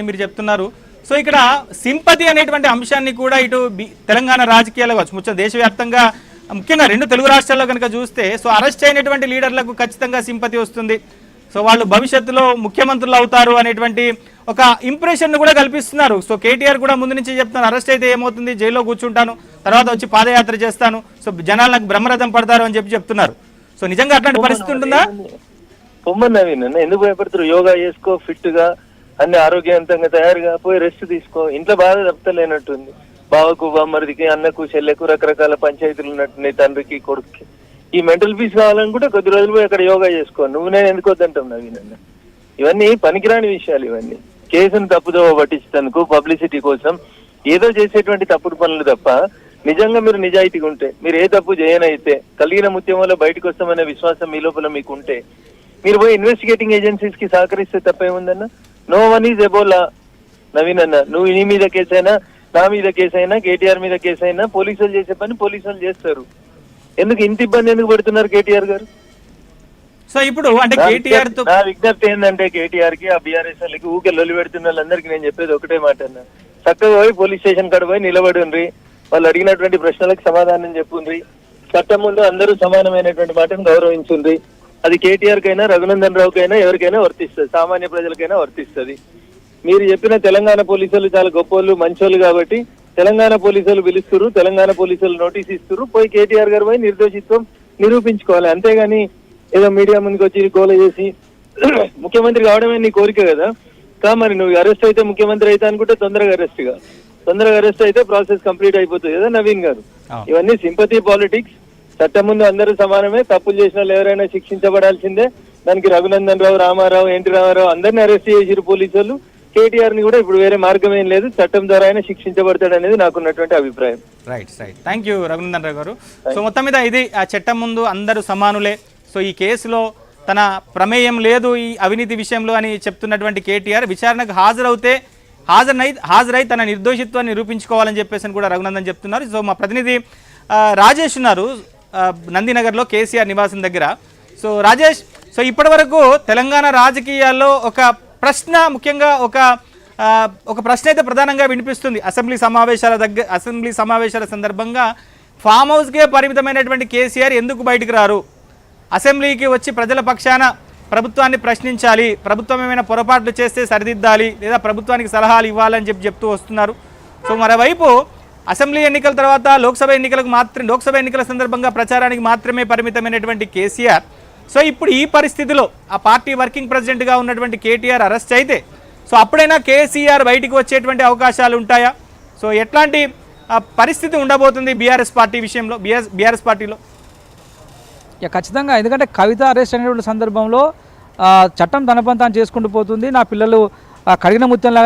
మీరు చెప్తున్నారు. సో ఇక్కడ సింపతి అనేటువంటి అంశాన్ని కూడా ఇటు తెలంగాణ రాజకీయాలు కావచ్చు, ముఖ్యంగా దేశవ్యాప్తంగా ముఖ్యంగా రెండు తెలుగు రాష్ట్రాల్లో కనుక చూస్తే సో అరెస్ట్ అయినటువంటి లీడర్లకు ఖచ్చితంగా సింపతి వస్తుంది. సో వాళ్ళు భవిష్యత్తులో ముఖ్యమంత్రులు అవుతారు అనేటువంటి ఒక ఇంప్రెషన్ కూడా కల్పిస్తున్నారు. సో కేటీఆర్ కూడా ముందు నుంచి చెప్తున్నారు, అరెస్ట్ అయితే ఏమవుతుంది, జైల్లో కూర్చుంటాను, తర్వాత వచ్చి పాదయాత్ర చేస్తాను, సో జనాలు నాకు బ్రహ్మరథం పడతారు అని చెప్తున్నారు. సో నిజంగా అట్లాంటి పరిస్థితి ఉంటుందా? ఎందుకు భయపడతారు? యోగా చేసుకో, ఫిట్ గా అన్ని ఆరోగ్యవంతంగా తయారుగా పోయి రెస్ట్ తీసుకో. ఇంట్లో బాధ తప్పలేనట్టుంది. బావకు బామ్మరిదికి అన్నకు చెల్లెకు రకరకాల పంచాయతీలు ఉన్నట్టున్నాయి, తండ్రికి కొడుకుకి. ఈ మెంటల్ పీస్ కావాలనుకుంటే కొద్ది రోజులు పోయి అక్కడ యోగా చేసుకో. నువ్వు నేను ఎందుకు వద్దంటావు నవీన్? ఇవన్నీ పనికిరాని విషయాలు. ఇవన్నీ కేసును తప్పుదో పట్టించేందుకు పబ్లిసిటీ కోసం ఏదో చేసేటువంటి తప్పుడు పనులు తప్ప నిజంగా మీరు నిజాయితీగా ఉంటే, మీరు ఏ తప్పు చేయనైతే కలిగిన ముత్యం వల్ల బయటకు వస్తామనే విశ్వాసం మీ లోపల మీకు ఉంటే మీరు పోయి ఇన్వెస్టిగేటింగ్ ఏజెన్సీస్ కి సహకరిస్తే తప్పేముందన్న? No one is above law Naveen అన్న. నువ్వు నీ మీద కేసైనా, నా మీద కేసైనా, కేటీఆర్ మీద కేసైనా పోలీసులు చేసే పని పోలీసులు చేస్తారు. ఎందుకు ఇంత ఇబ్బంది ఎందుకు పెడుతున్నారు కేటీఆర్ గారు? సో ఇప్పుడు అంటే కేటీఆర్ తో నా విజ్ఞప్తి ఏంటంటే కేటీఆర్ కి ఆ బీఆర్ఎస్ వాళ్ళకి ఊకే లొల్లి పెడుతున్న వాళ్ళందరికీ నేను చెప్పేది ఒకటే మాట అన్న. చక్కగా పోయి పోలీస్ స్టేషన్ కాడ పోయి నిలబడి ఉండ్రి, వాళ్ళు అడిగినటువంటి ప్రశ్నలకు సమాధానం చెప్పుండ్రి, చట్టం ముందు అందరూ సమానమైనటువంటి మాటను గౌరవించుండ్రి. అది కేటీఆర్ కైనా, రఘునందన్ రావుకైనా, ఎవరికైనా వర్తిస్తుంది, సామాన్య ప్రజలకైనా వర్తిస్తుంది. మీరు చెప్పిన తెలంగాణ పోలీసులు చాలా గొప్పోళ్ళు, మంచోళ్ళు కాబట్టి తెలంగాణ పోలీసులు పిలుస్తున్నారు, తెలంగాణ పోలీసులు నోటీస్ ఇస్తున్నారు, పోయి కేటీఆర్ గారు పోయి నిర్దోషిత్వం నిరూపించుకోవాలి. అంతేగాని ఏదో మీడియా ముందుకు వచ్చి గోల చేసి ముఖ్యమంత్రి కావడమే నీ కోరిక కదా, మరి నువ్వు అరెస్ట్ అయితే ముఖ్యమంత్రి అయితే అనుకుంటే తొందరగా అరెస్ట్ అయితే ప్రాసెస్ కంప్లీట్ అయిపోతుంది కదా నవీన్ గారు. ఇవన్నీ సింపతి పాలిటిక్స్. చట్టం ముందు అందరూ సమానమే. తప్పులు చేసిన వాళ్ళు ఎవరైనా శిక్షించబడాల్సిందే. దానికి రఘునందన్ రావు, రామారావు, ఎన్టీ రామారావు అందరినీ అరెస్ట్ చేసిరు పోలీసులు. కేటీఆర్ ని కూడా ఇప్పుడు వేరే మార్గం ఏం లేదు, చట్టం ద్వారా అయినా శిక్షించబడతాడు అనేది నాకున్నటువంటి అభిప్రాయం. Right. Thank you Raghunandan Rao గారు. సో మొత్తం మీద ఇది ఆ చట్టం ముందు అందరూ సమానులే. సో ఈ కేసులో తన ప్రమేయం లేదు ఈ అవినీతి విషయంలో అని చెప్తున్నటువంటి కేటీఆర్ విచారణకు హాజరై తన నిర్దోషిత్వాన్ని నిరూపించుకోవాలని చెప్పేసి కూడా రఘునందన్ చెప్తున్నారు. సో మా ప్రతినిధి రాజేష్ ఉన్నారు నందినగర్లో కేసీఆర్ నివాసం దగ్గర. సో రాజేష్, సో ఇప్పటి వరకు తెలంగాణ రాజకీయాల్లో ఒక ప్రశ్న, ముఖ్యంగా ఒక ప్రశ్న అయితే ప్రధానంగా వినిపిస్తుంది. అసెంబ్లీ సమావేశాల సందర్భంగా ఫామ్ హౌస్కే పరిమితమైనటువంటి కేసీఆర్ ఎందుకు బయటకు రారు? అసెంబ్లీకి వచ్చి ప్రజల పక్షాన ప్రభుత్వాన్ని ప్రశ్నించాలి, ప్రభుత్వం ఏమైనా పొరపాట్లు చేస్తే సరిదిద్దాలి, లేదా ప్రభుత్వానికి సలహాలు ఇవ్వాలని చెప్తూ వస్తున్నారు. సో మరోవైపు అసెంబ్లీ ఎన్నికల తర్వాత లోక్సభ ఎన్నికల సందర్భంగా ప్రచారానికి మాత్రమే పరిమితమైనటువంటి కేసీఆర్, సో ఇప్పుడు ఈ పరిస్థితిలో ఆ పార్టీ వర్కింగ్ ప్రెసిడెంట్గా ఉన్నటువంటి కేటీఆర్ అరెస్ట్ అయితే సో అప్పుడైనా కేసీఆర్ బయటికి వచ్చేటువంటి అవకాశాలు ఉంటాయా? సో ఎట్లాంటి పరిస్థితి ఉండబోతుంది బీఆర్ఎస్ పార్టీ విషయంలో, బీఆర్ఎస్ పార్టీలో? ఖచ్చితంగా, ఎందుకంటే కవిత అరెస్ట్ అయినటువంటి సందర్భంలో చట్టం తన పని తాను చేసుకుంటూ పోతుంది. నా పిల్లలు కడిగిన ముత్యం లాగానే